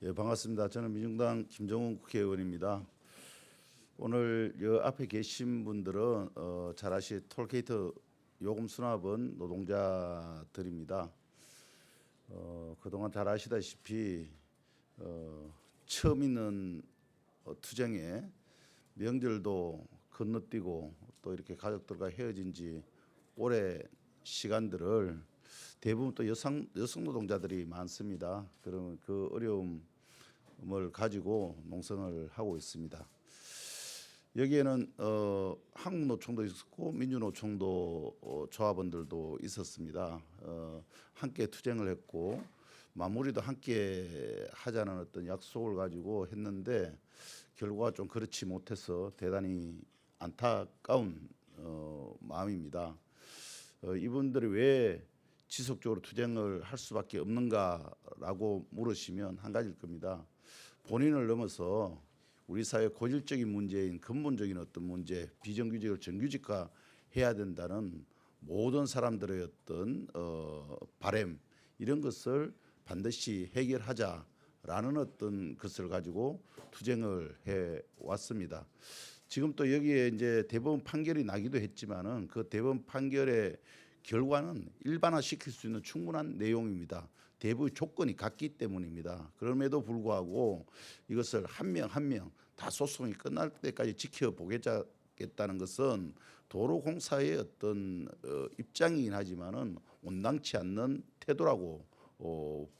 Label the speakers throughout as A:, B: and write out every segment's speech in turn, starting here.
A: 예, 반갑습니다. 저는 민중당 김정훈 국회의원입니다. 오늘 여 앞에 계신 분들은 잘 아시 톨게이트 요금 수납은 노동자들입니다. 그동안 잘 아시다시피 처음 있는 투쟁에 명절도 건너뛰고 또 이렇게 가족들과 헤어진 지 오래 시간들을 대부분 또 여성 노동자들이 많습니다. 그러면 그 어려움을 가지고 농성을 하고 있습니다. 여기에는 한국노총도 있었고 민주노총도 조합원들도 있었습니다. 함께 투쟁을 했고 마무리도 함께 하자는 어떤 약속을 가지고 했는데 결과가 좀 그렇지 못해서 대단히 안타까운 마음입니다. 이분들이 왜 지속적으로 투쟁을 할 수밖에 없는가라고 물으시면 한 가지일 겁니다. 본인을 넘어서 우리 사회 고질적인 문제인 근본적인 어떤 문제, 비정규직을 정규직화해야 된다는 모든 사람들의 어떤 바람 이런 것을 반드시 해결하자라는 어떤 것을 가지고 투쟁을 해 왔습니다. 지금 또 여기에 이제 대법원 판결이 나기도 했지만은 그 대법원 판결의 결과는 일반화시킬 수 있는 충분한 내용입니다. 대부분의 조건이 같기 때문입니다. 그럼에도 불구하고 이것을 한 명 한 명 다 소송이 끝날 때까지 지켜보겠다는 것은 도로공사의 어떤 입장이긴 하지만은 온당치 않는 태도라고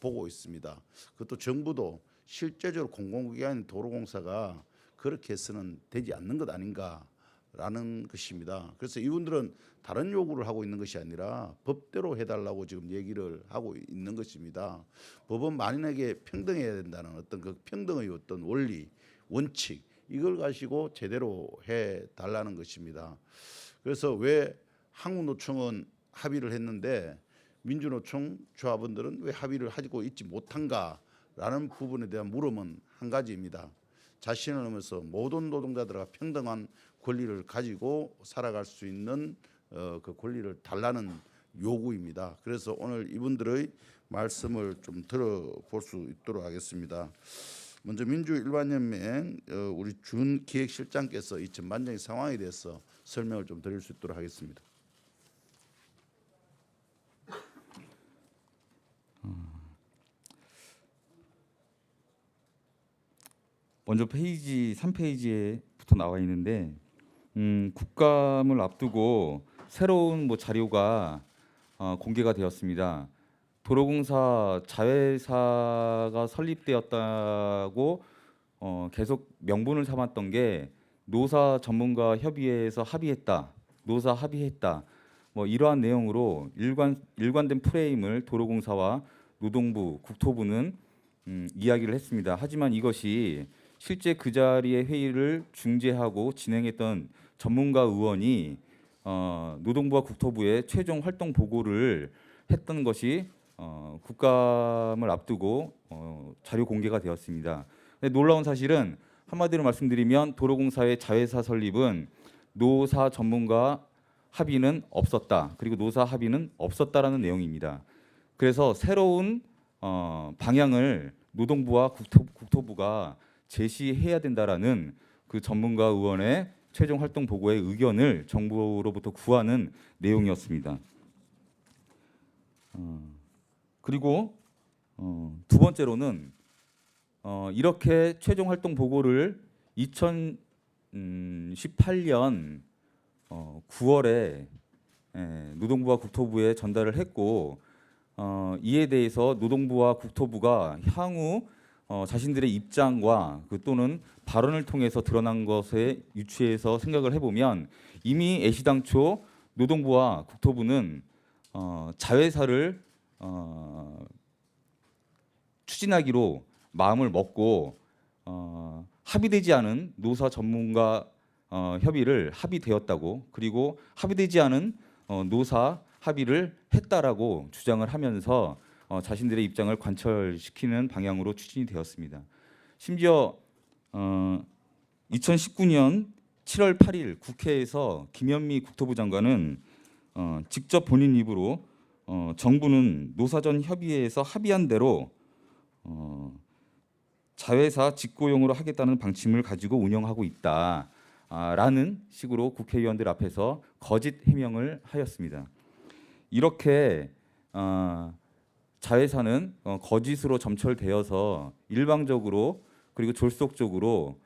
A: 보고 있습니다. 그것도 정부도 실제적으로 공공기관인 도로공사가 그렇게 해서는 되지 않는 것 아닌가라는 것입니다. 그래서 이분들은 다른 요구를 하고 있는 것이 아니라 법대로 해달라고 지금 얘기를 하고 있는 것입니다. 법은 만인에게 평등해야 된다는 어떤 그 평등의 어떤 원리, 원칙 이걸 가지고 제대로 해달라는 것입니다. 그래서 왜 한국노총은 합의를 했는데 민주노총 조합원들은 왜 합의를 하고 있지 못한가라는 부분에 대한 물음은 한 가지입니다. 자신을 넘어서 모든 노동자들과 평등한 권리를 가지고 살아갈 수 있는 그 권리를 달라는 요구입니다. 그래서 오늘 이분들의 말씀을 좀 들어볼 수 있도록 하겠습니다. 먼저 민주일반연맹 우리 준기획실장께서 이 전반적인 상황에 대해서 설명을 좀 드릴 수 있도록 하겠습니다.
B: 먼저 페이지 3페이지에부터 나와 있는데 국감을 앞두고 새로운 자료가 공개가 되었습니다. 도로공사 자회사가 설립되었다고 계속 명분을 삼았던 게 노사 전문가 협의회에서 합의했다, 노사 합의했다, 이러한 내용으로 일관된 프레임을 도로공사와 노동부, 국토부는 이야기를 했습니다. 하지만 이것이 실제 그 자리의 회의를 중재하고 진행했던 전문가 의원이 노동부와 국토부에 최종 활동 보고를 했던 것이 국감을 앞두고 자료 공개가 되었습니다. 근데 놀라운 사실은 한마디로 말씀드리면 도로공사의 자회사 설립은 노사 전문가 합의는 없었다. 그리고 노사 합의는 없었다라는 내용입니다. 그래서 새로운 방향을 노동부와 국토부가 제시해야 된다라는 그 전문가 의원의 최종 활동 보고의 의견을 정부로부터 구하는 내용이었습니다. 그리고 두 번째로는 이렇게 최종 활동 보고를 2018년 9월에 노동부와 국토부에 전달을 했고 이에 대해서 노동부와 국토부가 향후 자신들의 입장과 또는 발언을 통해서 드러난 것에 유추해서 생각을 해보면 이미 애시당초 노동부와 국토부는 자회사를 추진하기로 마음을 먹고 합의되지 않은 노사 전문가 협의를 합의되었다고, 그리고 합의되지 않은 노사 합의를 했다라고 주장을 하면서 자신들의 입장을 관철시키는 방향으로 추진이 되었습니다. 심지어 2019년 7월 8일 국회에서 김현미 국토부 장관은 직접 본인 입으로 정부는 노사전 협의회에서 합의한 대로 자회사 직고용으로 하겠다는 방침을 가지고 운영하고 있다라는 식으로 국회의원들 앞에서 거짓 해명을 하였습니다. 이렇게 자회사는 거짓으로 점철되어서 일방적으로 그리고 졸속적으로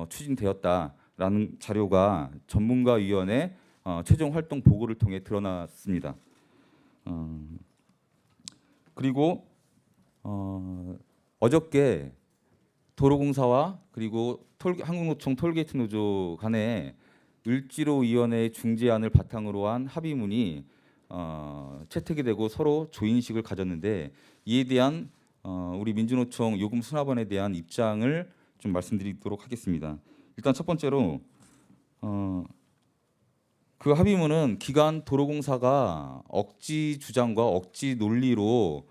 B: 추진되었다라는 자료가 전문가위원회 최종 활동 보고를 통해 드러났습니다. 그리고 어저께 도로공사와 그리고 한국노총 톨게이트 노조 간에 을지로위원회의 중재안을 바탕으로 한 합의문이 채택이 되고 서로 조인식을 가졌는데 이에 대한 우리 민주노총 요금 수납원에 대한 입장을 좀 말씀드리도록 하겠습니다. 일단 첫 번째로 그 합의문은 기간 도로공사가 억지 주장과 억지 논리로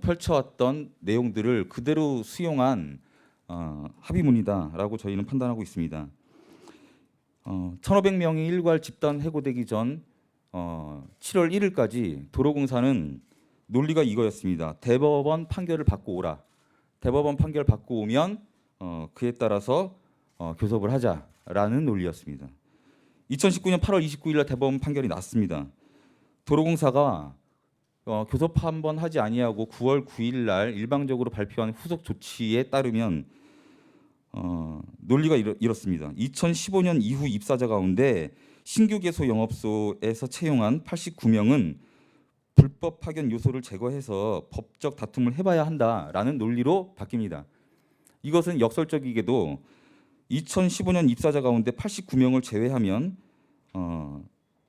B: 펼쳐왔던 내용들을 그대로 수용한 합의문이다라고 저희는 판단하고 있습니다. 1,500명이 일괄 집단 해고되기 전 7월 1일까지 도로공사는 논리가 이거였습니다. 대법원 판결을 받고 오라. 대법원 판결 받고 오면 그에 따라서 교섭을 하자라는 논리였습니다. 2019년 8월 29일 날 대법원 판결이 났습니다. 도로공사가 교섭 한번 하지 아니하고 9월 9일 날 일방적으로 발표한 후속 조치에 따르면 논리가 이렇습니다. 2015년 이후 입사자 가운데 신규 개소 영업소에서 채용한 89명은 불법 파견 요소를 제거해서 법적 다툼을 해봐야 한다라는 논리로 바뀝니다. 이것은 역설적이게도 2015년 입사자 가운데 89명을 제외하면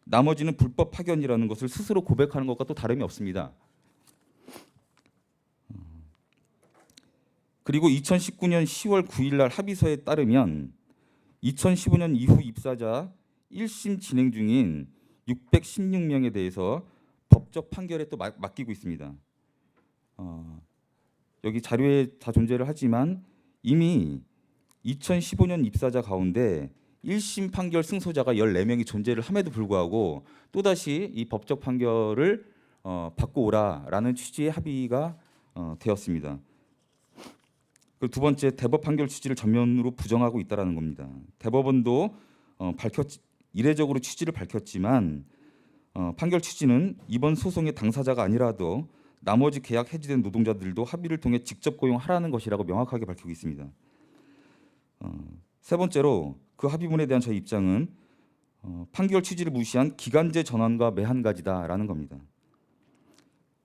B: 나머지는 불법 파견이라는 것을 스스로 고백하는 것과 또 다름이 없습니다. 그리고 2019년 10월 9일 날 합의서에 따르면 2015년 이후 입사자 1심 진행 중인 616명에 대해서 법적 판결에 또 맡기고 있습니다. 여기 자료에 다 존재를 하지만 이미 2015년 입사자 가운데 1심 판결 승소자가 14명이 존재를 함에도 불구하고 또다시 이 법적 판결을 받고 오라라는 취지의 합의가 되었습니다. 그리고 두 번째, 대법 판결 취지를 전면으로 부정하고 있다라는 겁니다. 대법원도 이례적으로 취지를 밝혔지만 판결 취지는 이번 소송의 당사자가 아니라도 나머지 계약 해지된 노동자들도 합의를 통해 직접 고용하라는 것이라고 명확하게 밝히고 있습니다. 세 번째로 그 합의문에 대한 저희 입장은 판결 취지를 무시한 기간제 전환과 매한가지다라는 겁니다.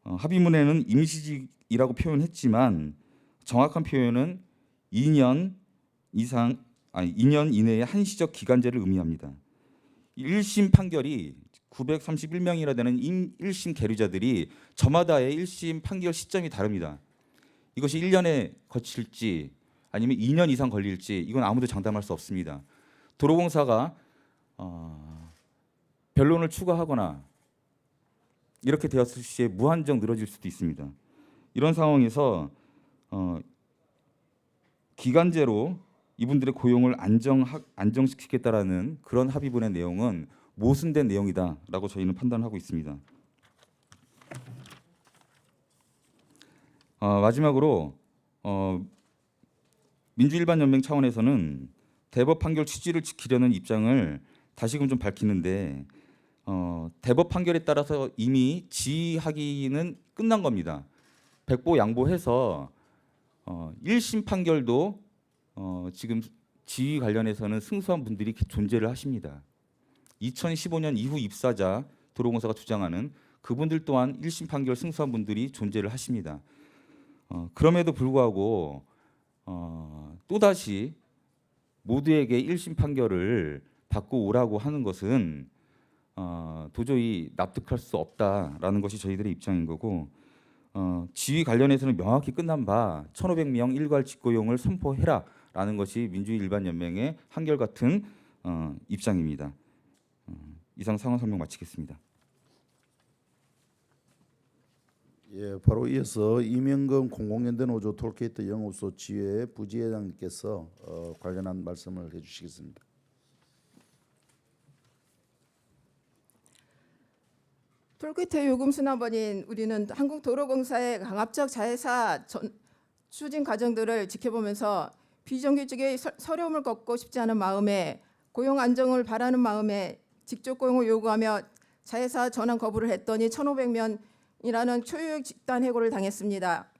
B: 합의문에는 임시직이라고 표현했지만 정확한 표현은 2년 이내의 한시적 기간제를 의미합니다. 1심 판결이 931명이나 되는 1심 계류자들이 저마다의 1심 판결 시점이 다릅니다. 이것이 1년에 거칠지 아니면 2년 이상 걸릴지 이건 아무도 장담할 수 없습니다. 도로공사가 변론을 추가하거나 이렇게 되었을 시에 무한정 늘어질 수도 있습니다. 이런 상황에서 기간제로 이분들의 고용을 안정시키겠다라는 그런 합의문의 내용은 모순된 내용이다라고 저희는 판단하고 있습니다. 마지막으로 민주일반연맹 차원에서는 대법 판결 취지를 지키려는 입장을 다시금 좀 밝히는데 대법 판결에 따라서 이미 지휘하기는 끝난 겁니다. 백보양보해서 1심 판결도 지금 지휘 관련해서는 승소한 분들이 존재를 하십니다. 2015년 이후 입사자 도로공사가 주장하는 그분들 또한 1심 판결 승소한 분들이 존재를 하십니다. 그럼에도 불구하고 또다시 모두에게 1심 판결을 받고 오라고 하는 것은 도저히 납득할 수 없다라는 것이 저희들의 입장인 거고 지휘 관련해서는 명확히 끝난 바 1,500명 일괄 직고용을 선포해라라는 것이 민주일반연맹의 한결같은 입장입니다. 이상 상황 설명 마치겠습니다.
A: 예, 바로 이어서 이명금 공공연대노조 톨게이트 영업소 지회 부지회장님께서 관련한 말씀을 해주시겠습니다.
C: 톨게이트 요금 수납원인 우리는 한국도로공사의 강압적 자회사 추진 과정들을 지켜보면서 비정규직의 서려움을 걷고 싶지 않은 마음에 고용 안정을 바라는 마음에 직접 고용을 요구하며 자회사 전환 거부를 했더니 1,500명이라는 초유의 집단 해고를 당했습니다.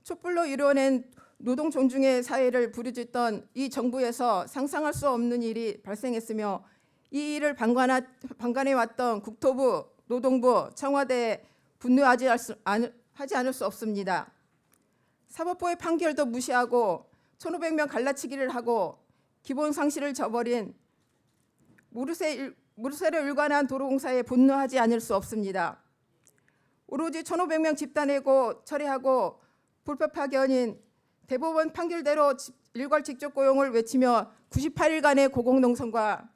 C: 촛불로 이루어낸 노동 존중의 사회를 부르짖던 이 정부에서 상상할 수 없는 일이 발생했으며 이 일을 방관해 왔던 국토부, 노동부, 청와대에 분노하지 않을 수 없습니다. 사법부의 판결도 무시하고 1,500명 갈라치기를 하고 기본 상식을 저버린 무르세를 일관한 도로공사에 분노하지 않을 수 없습니다. 오로지 1,500명 집단해고 처리하고 불법 파견인 대법원 판결대로 일괄 직접 고용을 외치며 98일간의 고공농성과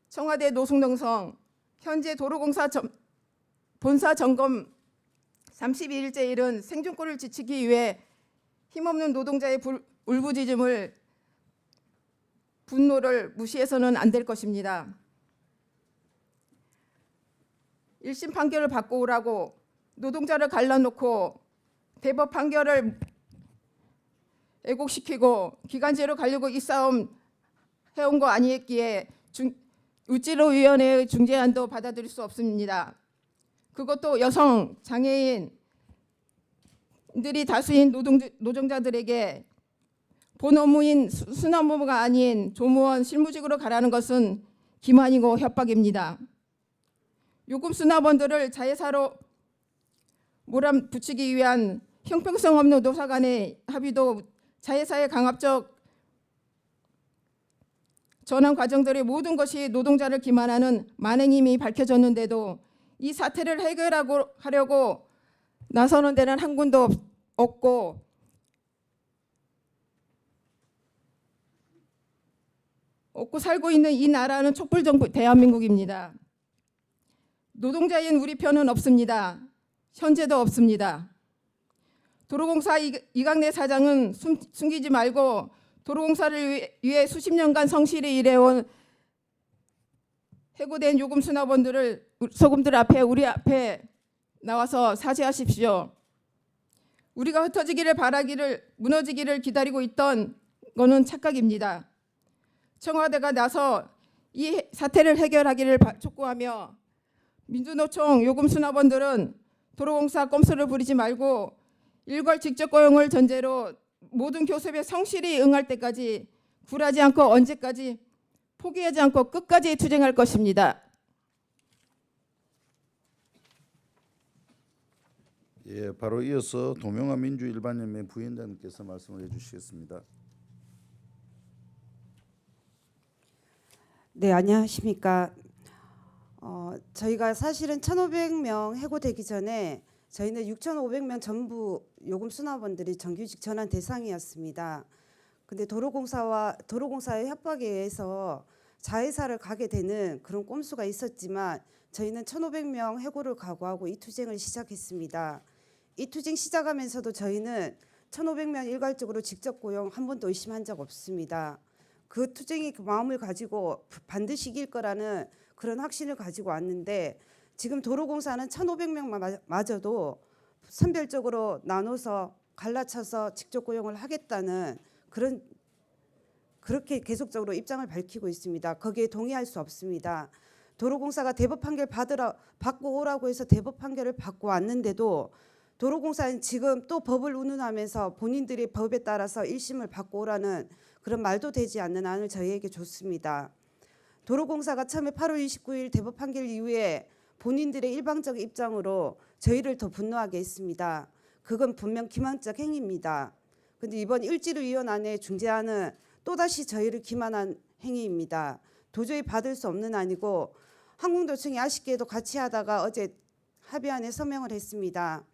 C: 청와대 노숙농성, 현재 도로공사 본사 점검 32일째 일은 생존권을 지키기 위해 힘없는 노동자의 울부짖음을 분노를 무시해서는 안 될 것입니다. 1심 판결을 받고 오라고 노동자를 갈라놓고 대법 판결을 왜곡시키고 기간제로 가려고 이 싸움 해온 거 아니었기에 우찌로위원회의 중재안도 받아들일 수 없습니다. 그것도 여성, 장애인들이 다수인 노동자들에게 본 업무인 수납업무가 아닌 조무원 실무직으로 가라는 것은 기만이고 협박입니다. 요금 수납원들을 자회사로 몰아붙이기 위한 형평성 없는 노사 간의 합의도 자회사의 강압적 전환 과정들의 모든 것이 노동자를 기만하는 만행임이 밝혀졌는데도 이 사태를 해결하려고 나서는 데는 한 군도 없고 살고 있는 이 나라는 촛불정부 대한민국입니다. 노동자인 우리 편은 없습니다. 현재도 없습니다. 도로공사 이강래 사장은 숨기지 말고 도로공사를 위해 수십 년간 성실히 일해온 해고된 요금 수납원들을 소금들 앞에 우리 앞에 나와서 사죄하십시오. 우리가 흩어지기를 무너지기를 기다리고 있던 거는 착각입니다. 청와대가 나서 이 사태를 해결하기를 촉구하며 민주노총 요금 수납원들은 도로공사 꼼수를 부리지 말고 일괄 직접 고용을 전제로 모든 교섭에 성실히 응할 때까지 굴하지 않고 언제까지 포기하지 않고 끝까지 투쟁할 것입니다.
A: 예, 바로 이어서 도명화 민주일반연맹 부위원장님께서 말씀을 해주시겠습니다.
D: 네, 안녕하십니까. 저희가 사실은 1,500명 해고되기 전에 저희는 6,500명 전부 요금 수납원들이 정규직 전환 대상이었습니다. 근데 도로공사의 협박에 의해서 자회사를 가게 되는 그런 꼼수가 있었지만 저희는 1,500명 해고를 각오하고 이 투쟁을 시작했습니다. 이 투쟁 시작하면서도 저희는 1,500명 일괄적으로 직접 고용 한 번도 의심한 적 없습니다. 그 투쟁이 그 마음을 가지고 반드시 이길 거라는 그런 확신을 가지고 왔는데 지금 도로공사는 1,500명마저도 선별적으로 나눠서 갈라쳐서 직접 고용을 하겠다는 그렇게 계속적으로 입장을 밝히고 있습니다. 거기에 동의할 수 없습니다. 도로공사가 대법 판결 받고 오라고 해서 대법 판결을 받고 왔는데도 도로공사는 지금 또 법을 운운하면서 본인들이 법에 따라서 1심을 받고 오라는 그런 말도 되지 않는 안을 저희에게 줬습니다. 도로공사가 처음에 8월 29일 대법 판결 이후에 본인들의 일방적 입장으로 저희를 더 분노하게 했습니다. 그건 분명 기만적 행위입니다. 그런데 이번 일지로위원안의 중재안은 또다시 저희를 기만한 행위입니다. 도저히 받을 수 없는 안이고 한국노총이 아쉽게도 같이 하다가 어제 합의안에 서명을 했습니다.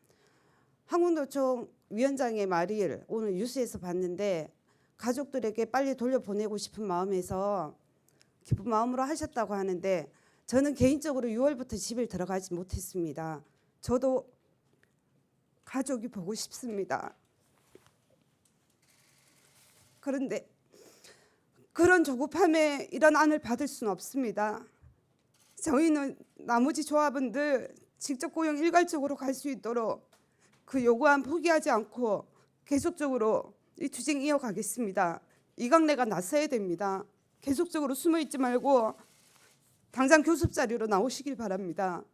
D: 한국노총 위원장의 말을 오늘 뉴스에서 봤는데 가족들에게 빨리 돌려보내고 싶은 마음에서 기쁜 마음으로 하셨다고 하는데 저는 개인적으로 6월부터 집에 들어가지 못했습니다. 저도 가족이 보고 싶습니다. 그런데 그런 조급함에 이런 안을 받을 수는 없습니다. 저희는 나머지 조합원들 직접 고용 일괄적으로 갈 수 있도록 그 요구안 포기하지 않고 계속적으로 이 투쟁 이어가겠습니다. 이강래가 나서야 됩니다. 계속적으로 숨어 있지 말고 당장 교섭 자리로 나오시길 바랍니다.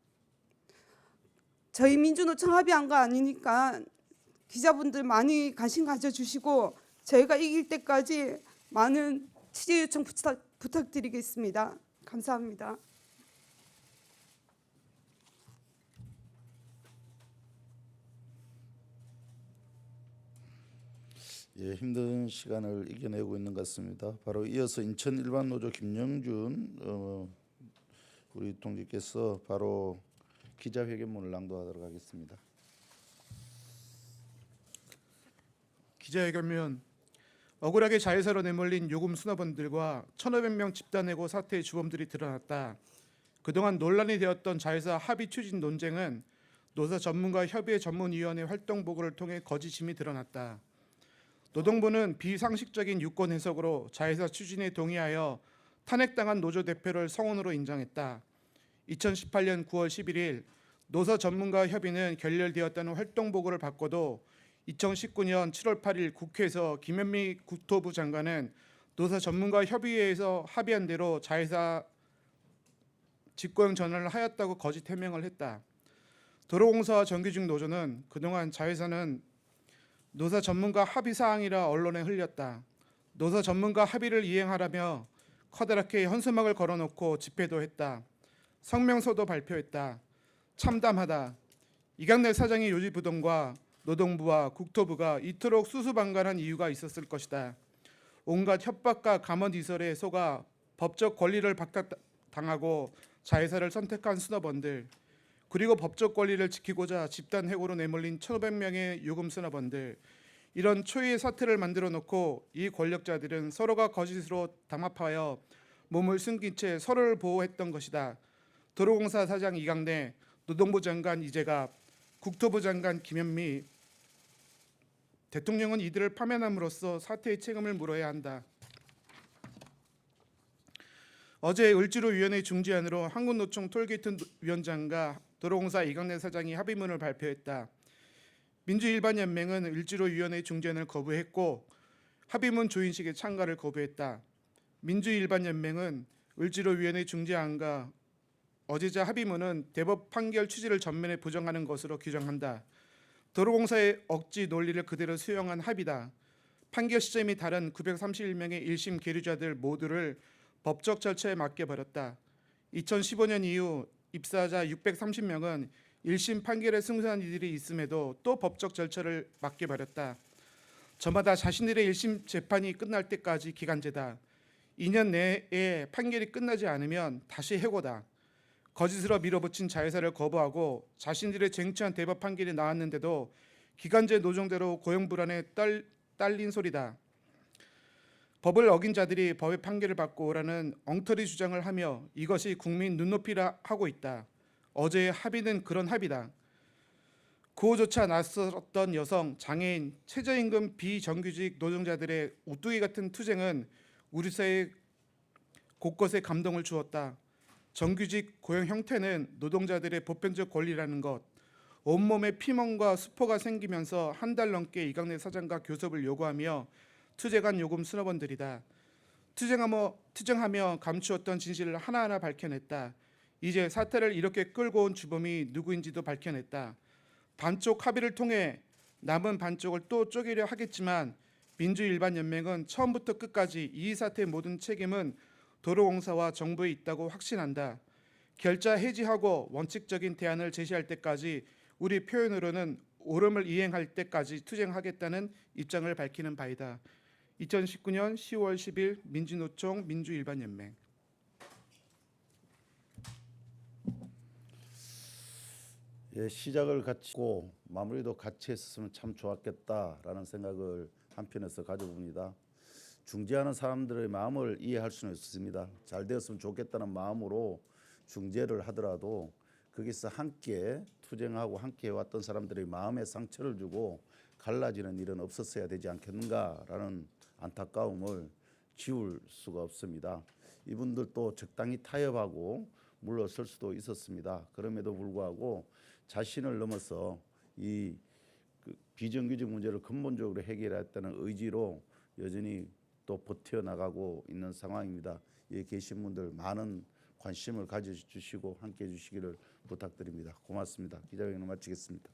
D: 저희 민주노총 합의한 거 아니니까 기자분들 많이 관심 가져주시고 저희가 이길 때까지 많은 취재 요청 부탁드리겠습니다. 감사합니다.
A: 예, 힘든 시간을 이겨내고 있는 것 같습니다. 바로 이어서 인천 일반노조 김영준 우리 동지께서 바로 기자회견문을 낭독하도록 하겠습니다.
E: 기자회견문. 억울하게 자회사로 내몰린 요금 수납원들과 1,500명 집단해고 사태의 주범들이 드러났다. 그동안 논란이 되었던 자회사 합의 추진 논쟁은 노사 전문가 협의회 전문위원회 활동 보고를 통해 거짓임이 드러났다. 노동부는 비상식적인 유권 해석으로 자회사 추진에 동의하여 탄핵당한 노조 대표를 성원으로 인정했다. 2018년 9월 11일 노사 전문가 협의는 결렬되었다는 활동 보고를 받고도 2019년 7월 8일 국회에서 김현미 국토부 장관은 노사 전문가 협의회에서 합의한 대로 자회사 직고용 전환을 하였다고 거짓 해명을 했다. 도로공사와 정규직 노조는 그동안 자회사는 노사 전문가 합의 사항이라 언론에 흘렸다. 노사 전문가 합의를 이행하라며 커다랗게 현수막을 걸어놓고 집회도 했다. 성명서도 발표했다. 참담하다. 이강래 사장이 요지부동과 노동부와 국토부가 이토록 수수방관한 이유가 있었을 것이다. 온갖 협박과 감언이설에 속아 법적 권리를 박탈당하고 자회사를 선택한 수납원들, 그리고 법적 권리를 지키고자 집단 해고로 내몰린 1,500명의 요금 수납원들, 이런 초유의 사태를 만들어 놓고 이 권력자들은 서로가 거짓으로 담합하여 몸을 숨긴 채 서로를 보호했던 것이다. 도로공사 사장 이강래, 노동부 장관 이재갑, 국토부 장관 김현미, 대통령은 이들을 파면함으로써 사태의 책임을 물어야 한다. 어제 을지로위원회 중재안으로 한국노총 톨게이트 위원장과 도로공사 이강래 사장이 합의문을 발표했다. 민주일반연맹은 을지로위원회 중재안을 거부했고 합의문 조인식의 참가를 거부했다. 민주일반연맹은 을지로위원회 중재안과 어제자 합의문은 대법 판결 취지를 전면에 부정하는 것으로 규정한다. 도로공사의 억지 논리를 그대로 수용한 합의다. 판결 시점이 다른 931명의 1심 계류자들 모두를 법적 절차에 맡겨버렸다. 2015년 이후 입사자 630명은 1심 판결에 승소한 이들이 있음에도 또 법적 절차를 맡겨버렸다. 저마다 자신들의 1심 재판이 끝날 때까지 기간제다. 2년 내에 판결이 끝나지 않으면 다시 해고다. 거짓으로 밀어붙인 자회사를 거부하고 자신들의 쟁취한 대법 판결이 나왔는데도 기간제 노정대로 고용 불안에 딸린 소리다. 법을 어긴 자들이 법의 판결을 받고 오라는 엉터리 주장을 하며 이것이 국민 눈높이라 하고 있다. 어제의 합의는 그런 합의다. 구호조차 나섰던 여성, 장애인, 최저임금 비정규직 노동자들의 우뚜기 같은 투쟁은 우리 사회 곳곳에 감동을 주었다. 정규직 고용 형태는 노동자들의 보편적 권리라는 것, 온몸에 피멍과 수포가 생기면서 한 달 넘게 이강래 사장과 교섭을 요구하며 투쟁한 요금 수납원들이다. 투쟁하며 감추었던 진실을 하나하나 밝혀냈다. 이제 사태를 이렇게 끌고 온 주범이 누구인지도 밝혀냈다. 반쪽 합의를 통해 남은 반쪽을 또 쪼개려 하겠지만 민주일반연맹은 처음부터 끝까지 이 사태의 모든 책임은 도로공사와 정부에 있다고 확신한다. 결자 해지하고 원칙적인 대안을 제시할 때까지 우리 표현으로는 오름을 이행할 때까지 투쟁하겠다는 입장을 밝히는 바이다. 2019년 10월 10일 민주노총 민주일반연맹.
A: 예, 시작을 같이 하고 마무리도 같이 했으면 참 좋았겠다라는 생각을 한편에서 가져봅니다. 중재하는 사람들의 마음을 이해할 수는 있습니다. 잘 되었으면 좋겠다는 마음으로 중재를 하더라도 거기서 함께 투쟁하고 함께 해왔던 사람들의 마음에 상처를 주고 갈라지는 일은 없었어야 되지 않겠는가라는 안타까움을 지울 수가 없습니다. 이분들도 적당히 타협하고 물러설 수도 있었습니다. 그럼에도 불구하고 자신을 넘어서 이 비정규직 문제를 근본적으로 해결하겠다는 의지로 여전히 또 버텨나가고 있는 상황입니다. 여기 계신 분들 많은 관심을 가져주시고 함께해 주시기를 부탁드립니다. 고맙습니다. 기자회견을 마치겠습니다.